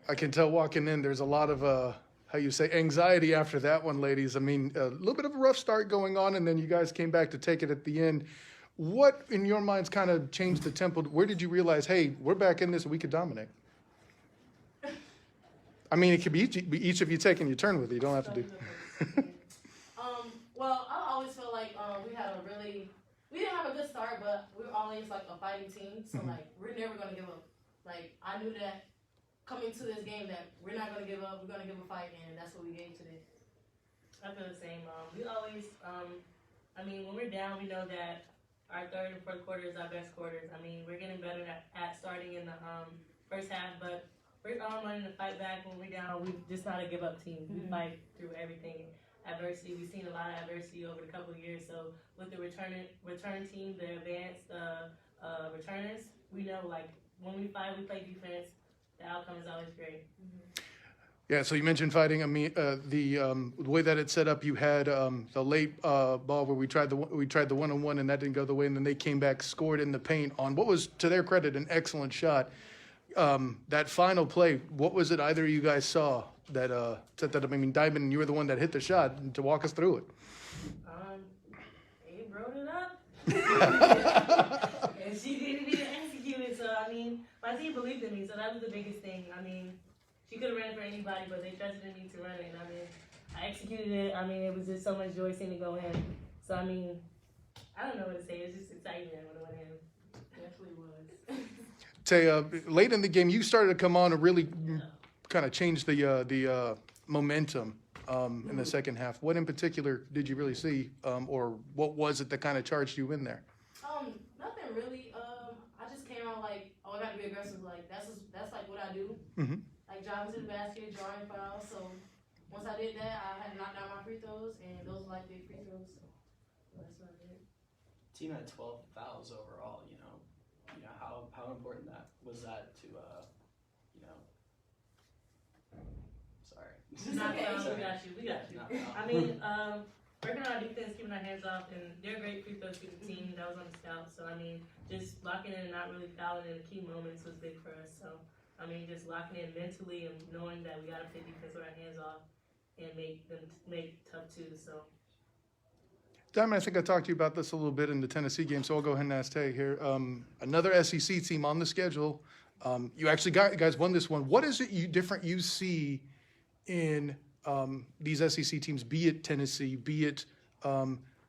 I can tell walking in, there's a lot of, how you say, anxiety after that one, ladies. I mean, a little bit of a rough start going on, and then you guys came back to take it at the end. What, in your minds, kind of changed the tempo? Where did you realize, hey, we're back in this and we could dominate? I mean, it could be each of you taking your turn with it. You don't have to do. Well, I always feel like we didn't have a good start, but we were always like a fighting team. So like we're never gonna give up. Like I knew that coming to this game that we're not gonna give up. We're gonna give a fight, and that's what we gave today. I feel the same. We always, I mean, when we're down, we know that our third and fourth quarter is our best quarters. I mean, we're getting better at starting in the first half, but we're wanting to fight back when we're down. We're just not a give-up team. We fight through everything. Adversity, we've seen a lot of adversity over the couple of years. So with the return team, the advanced returners, we know like when we fight, we play defense. The outcome is always great. Yeah, so you mentioned fighting. I mean, the way that it's set up, you had the late ball where we tried the one-on-one and that didn't go the way, and then they came back, scored in the paint on what was, to their credit, an excellent shot. That final play, what was it either of you guys saw that set that up? I mean, Diamond, you were the one that hit the shot, and to walk us through it. Abe wrote it up, and she didn't even execute it. So I mean, my team believed in me, so that was the biggest thing. I mean, she could have ran it for anybody, but they trusted in me to run it. And I mean, I executed it. I mean, it was just so much joy seeing it go in. So I mean, I don't know what to say. It's just exciting when it went in. Definitely was. Tay, late in the game, you started to come on and really kind of change the momentum in the second half. What in particular did you really see, or what was it that kind of charged you in there? Nothing really. I just came out like, oh, I got to be aggressive. Like that's like what I do. Mm-hmm. Like driving to the basket, drawing fouls. So once I did that, I had to knock down my free throws, and those were like big free throws. So that's what I did. Team had 12 fouls overall. You know how important that was that to Sorry. Not Okay. we got you. We got you. I mean, working on our defense, keeping our hands off, and they're great free throws for the team that was on the scout. So I mean, just locking in and not really fouling in the key moments was big for us. So I mean, just locking in mentally and knowing that we got to play defense with our hands off and make tough twos. So. Diamond, I think I talked to you about this a little bit in the Tennessee game, so I'll go ahead and ask Tay here. Another SEC team on the schedule. You actually guys won this one. What is it different you see in these SEC teams, be it Tennessee, be it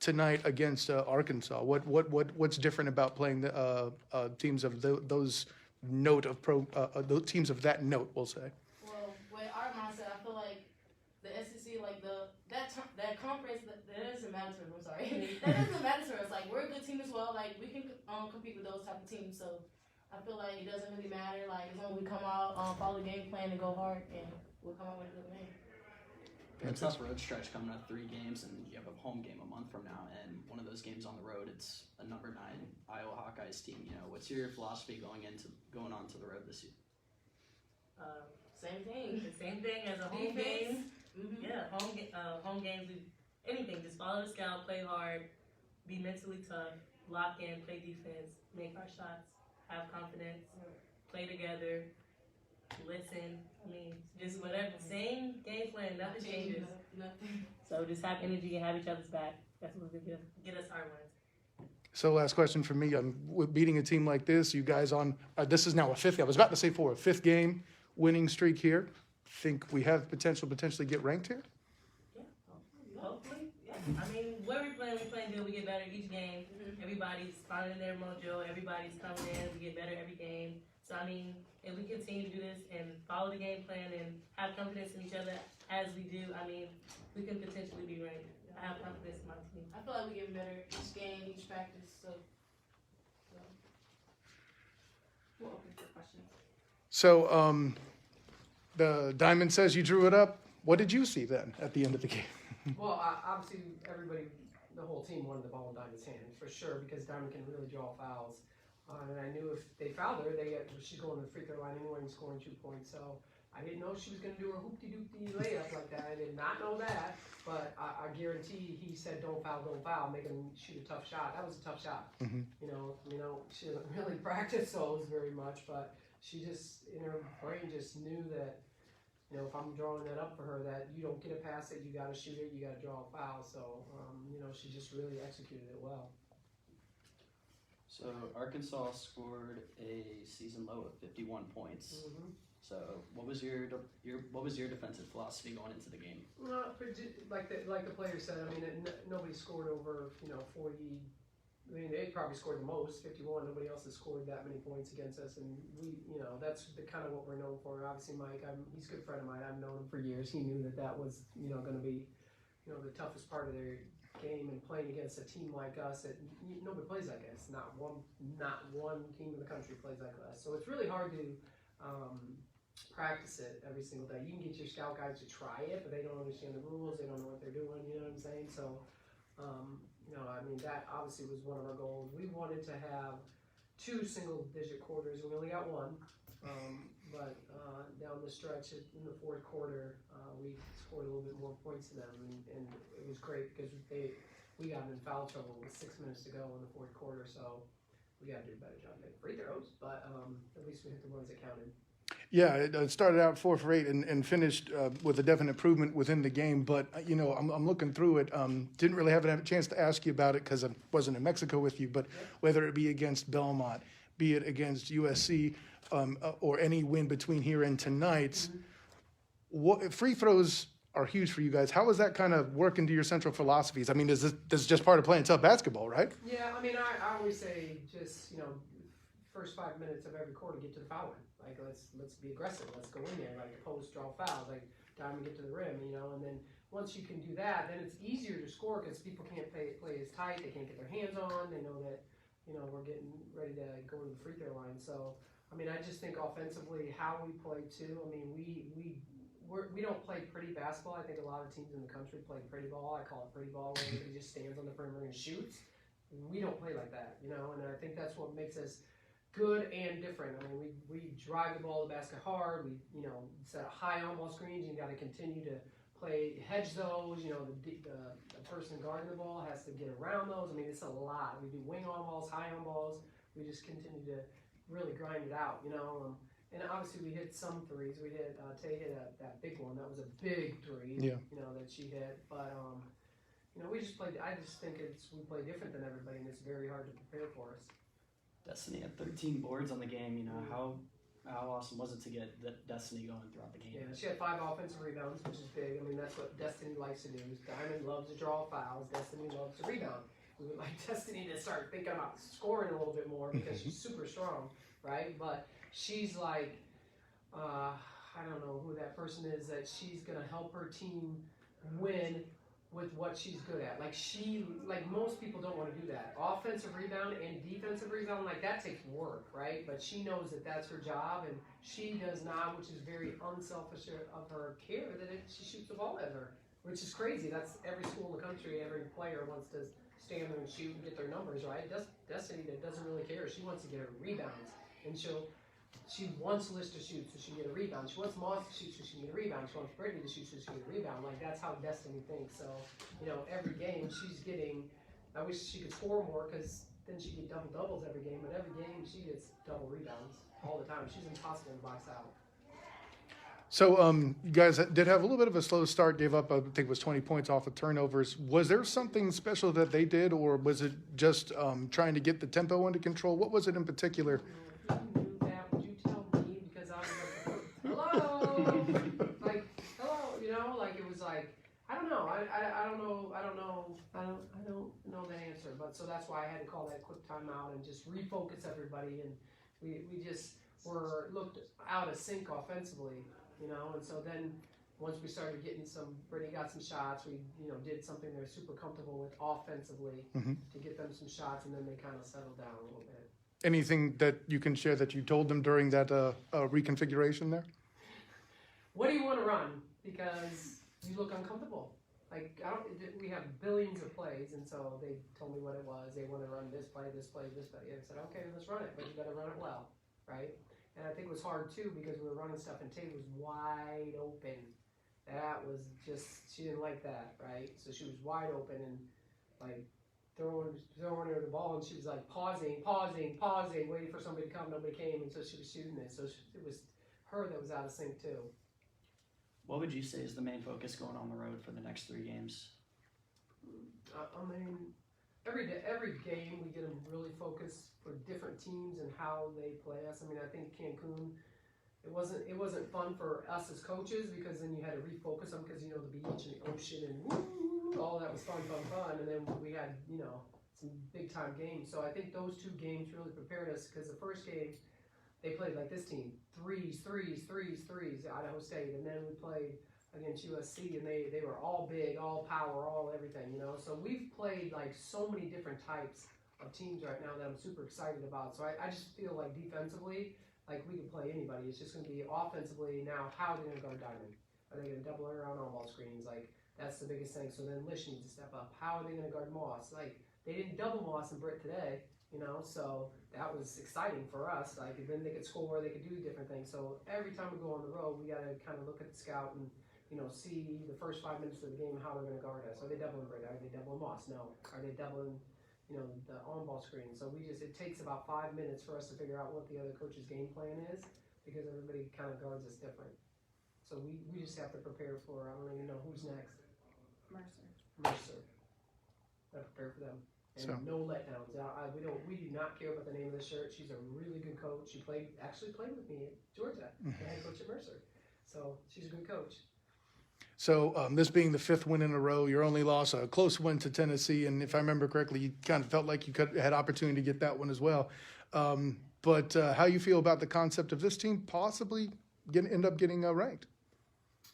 tonight against Arkansas? What's different about playing the teams of those teams of that note, we'll say? Well, with our mindset, I feel like the SEC, like that conference, that doesn't matter to us. I'm sorry, that doesn't matter to us. Like we're a good team as well. Like we can compete with those type of teams. So I feel like it doesn't really matter. Like as long as we come out, follow the game plan, and go hard, and we'll come out with a good game. A tough road stretch coming up, 3 games, and you have a home game a month from now, and one of those games on the road, it's a number 9 Iowa Hawkeyes team. You know, what's your philosophy going on to the road this year? Same thing. The same thing as a home game. Mm-hmm. Yeah, home games. Anything. Just follow the scout, play hard, be mentally tough, lock in, play defense, make our shots, have confidence, play together, listen. I mean, just whatever. Same game plan. Nothing changes. Nothing. So just have energy and have each other's back. That's what's going to get us our wins. So last question for me. With beating a team like this, you guys on, this is now a 5th, I was about to say 4, a 5th game winning streak here. Think we have potentially get ranked here? Yeah, hopefully. Yeah. I mean, where we playing good, we get better each game. Everybody's finding their mojo. Everybody's coming in. We get better every game. So, I mean, if we continue to do this and follow the game plan and have confidence in each other as we do, I mean, we can potentially be ranked. I have confidence in my team. I feel like we get better each game, each practice. So. We'll open for questions. So the Diamond says you drew it up. What did you see then at the end of the game? Well, obviously, the whole team wanted the ball in Diamond's hand, for sure, because Diamond can really draw fouls. And I knew if they fouled her, she's going to the free throw line anyway and scoring 2 points. So I didn't know she was going to do her hoopty-doopty layup like that. I did not know that, but I guarantee he said, don't foul, make him shoot a tough shot. That was a tough shot. Mm-hmm. You know, she doesn't really practice those very much, but she just, in her brain, just knew that, you know, if I'm drawing that up for her, that you don't get a pass it, you got to shoot it, you got to draw a foul. So, you know, she just really executed it well. So Arkansas scored a season low of 51 points. Mm-hmm. So what was your defensive philosophy going into the game? Well, like the player said, I mean, nobody scored over, you know, 40. I mean, they probably scored the most, 51. Nobody else has scored that many points against us, and we, you know, that's the kind of what we're known for. Obviously, Mike, he's a good friend of mine. I've known him for years. He knew that was, you know, going to be, you know, the toughest part of their game, and playing against a team like us that nobody plays like us. Not one team in the country plays like us. So it's really hard to practice it every single day. You can get your scout guys to try it, but they don't understand the rules. They don't know what they're doing. You know what I'm saying? So. You know, I mean, that obviously was one of our goals. We wanted to have 2 single-digit quarters, and we only got 1. But down the stretch in the fourth quarter, we scored a little bit more points than them, and it was great because we got in foul trouble with 6 minutes to go in the fourth quarter. So we got to do a better job making free throws, but at least we hit the ones that counted. Yeah, it started out 4 for 8 and finished with a definite improvement within the game. But, you know, I'm looking through it. Didn't really have a chance to ask you about it because I wasn't in Mexico with you. But whether it be against Belmont, be it against USC, or any win between here and tonight's, what free throws are huge for you guys. How does that kind of work into your central philosophies? I mean, this is just part of playing tough basketball, right? Yeah, I mean, I always say just, you know, first 5 minutes of every quarter get to the foul line. Like, let's be aggressive. Let's go in there. Like, post, draw fouls. Like, time to get to the rim, you know. And then once you can do that, then it's easier to score because people can't play as tight. They can't get their hands on. They know that, you know, we're getting ready to go to the free throw line. So, I mean, I just think offensively how we play too. I mean, we don't play pretty basketball. I think a lot of teams in the country play pretty ball. I call it pretty ball, where everybody just stands on the perimeter and shoots. We don't play like that, you know. And I think that's what makes us good and different. I mean, we drive the ball to the basket hard. We, you know, set a high on-ball screens. You got to continue to hedge those. You know, the person guarding the ball has to get around those. I mean, it's a lot. We do wing on-balls, high on-balls. We just continue to really grind it out, you know. And obviously we hit some threes. We hit, Tay hit that big one. That was a big 3, Yeah. you know, that she hit. But, you know, we just think we play different than everybody, and it's very hard to prepare for us. Destiny had 13 boards on the game. You know, how awesome was it to get Destiny going throughout the game? Yeah, she had 5 offensive rebounds, which is big. I mean, that's what Destiny likes to do. Diamond loves to draw fouls. Destiny loves to rebound. We would like Destiny to start thinking about scoring a little bit more because she's super strong, right? But she's like, I don't know who that person is, that she's going to help her team win with what she's good at. Like most people don't want to do that. Offensive rebound and defensive rebound, like that takes work, right? But she knows that that's her job, and she does not, which is very unselfish of her, care that she shoots the ball at her, which is crazy. That's every school in the country, every player wants to stand there and shoot and get their numbers, right? Destiny doesn't really care. She wants to get her rebounds, and she wants Liz to shoot so she can get a rebound. She wants Moss to shoot so she can get a rebound. She wants Brittany to shoot so she can get a rebound. Like, that's how Destiny thinks. So, you know, every game she's getting, I wish she could score more because then she get double-doubles every game. But every game she gets double rebounds all the time. She's impossible to box out. So you guys did have a little bit of a slow start, gave up, I think it was 20 points off of turnovers. Was there something special that they did, or was it just trying to get the tempo under control? What was it in particular? I don't know the answer, but so that's why I had to call that quick timeout and just refocus everybody, and we just looked out of sync offensively, you know. And so then once we started getting Brittany got some shots, we, you know, did something they're super comfortable with offensively to get them some shots, and then they kind of settled down a little bit. Anything that you can share that you told them during that reconfiguration there? What do you want to run? Because you look uncomfortable. Like, we have billions of plays, and so they told me what it was. They want to run this play, this play, this play. And I said, okay, let's run it, but you got to run it well, right? And I think it was hard, too, because we were running stuff, and Tate was wide open. That was just, she didn't like that, right? So she was wide open, and, like, throwing her the ball, and she was like pausing, waiting for somebody to come. Nobody came, and so she was shooting it. So it was her that was out of sync too. What would you say is the main focus going on the road for the next 3 games? I mean, every game we get them really focused for different teams and how they play us. I mean, I think Cancun, it wasn't fun for us as coaches because then you had to refocus them because, you know, the beach and the ocean and woo, all that was fun, and then we had, you know, some big time games. So I think those 2 games really prepared us because the first game they played like this team, threes, Idaho State, and then we played against USC, and they were all big, all power, all everything, you know. So we've played like so many different types of teams right now that I'm super excited about. So I just feel like defensively, like we can play anybody. It's just going to be offensively now. How are they going to guard Diamond? Are they going to double her on all-ball screens? Like that's the biggest thing. So then Lish needs to step up. How are they going to guard Moss? Like they didn't double Moss and Britt today, you know. So that was exciting for us. Like then they could score, they could do different things. So every time we go on the road, we got to kind of look at the scout and, you know, see the first 5 minutes of the game how they're going to guard us. Are they doubling Britt? Are they doubling Moss? No. Are they doubling, you know, the on-ball screen? So it takes about 5 minutes for us to figure out what the other coach's game plan is because everybody kind of guards us different. So we just have to prepare for, I don't even know who's next. Mercer. Gotta prepare for them. And So- no letdowns. We do not care about the name of the shirt. She's a really good coach. She actually played with me at Georgia, the head coach at Mercer. So she's a good coach. So this being the 5th win in a row, your only loss, a close win to Tennessee, and if I remember correctly, you kind of felt like you had opportunity to get that one as well. But how you feel about the concept of this team possibly end up getting ranked?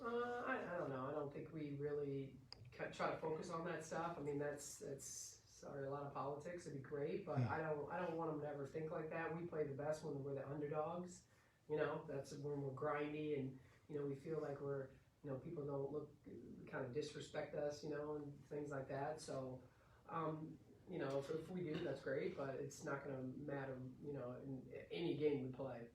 I don't know. I don't think we really try to focus on that stuff. I mean, that's sorry, a lot of politics. It'd be great, but I don't want them to ever think like that. We play the best when we're the underdogs. You know, that's when we're grindy and, you know, we feel like we're, you know, people don't kind of disrespect us, you know, and things like that. So, you know, if we do, that's great, but it's not going to matter, you know, in any game we play.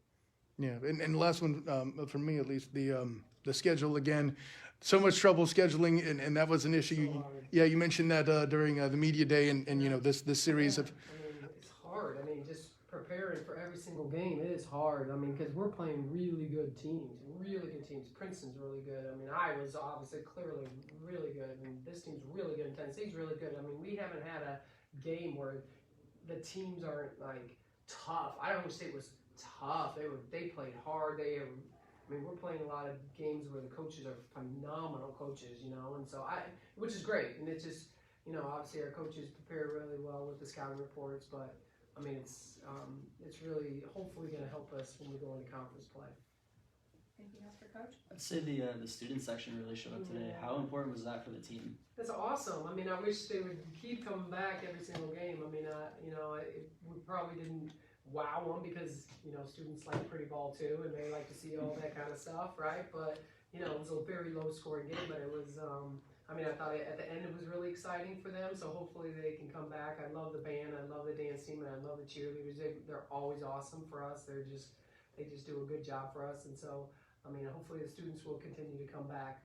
Yeah, and the last one, for me at least, the schedule again, so much trouble scheduling, and that was an issue. So hard. Yeah, you mentioned that during the media day, and you know this series of. I mean, it's hard. I mean, just preparing for every single game, it is hard. I mean, because we're playing really good teams. Princeton's really good. I mean, Iowa's obviously clearly really good, and this team's really good, and Tennessee's really good. I mean, we haven't had a game where the teams aren't like tough. Iowa State was tough. They played hard. I mean, we're playing a lot of games where the coaches are phenomenal coaches, you know, and so which is great. And it's just, you know, obviously our coaches prepare really well with the scouting reports, but I mean, it's really hopefully going to help us when we go into conference play. Anything else for Coach? I'd say the student section really showed up today. How important was that for the team? That's awesome. I mean, I wish they would keep coming back every single game. I mean, you know, we probably didn't wow them because, you know, students like pretty ball too, and they like to see all that kind of stuff, right? But, you know, it was a very low scoring game, but it was, I mean, I thought at the end it was really exciting for them, so hopefully they can come back. I love the band, I love the dance team, and I love the cheerleaders. They're always awesome for us. They just do a good job for us, and so, I mean, hopefully the students will continue to come back.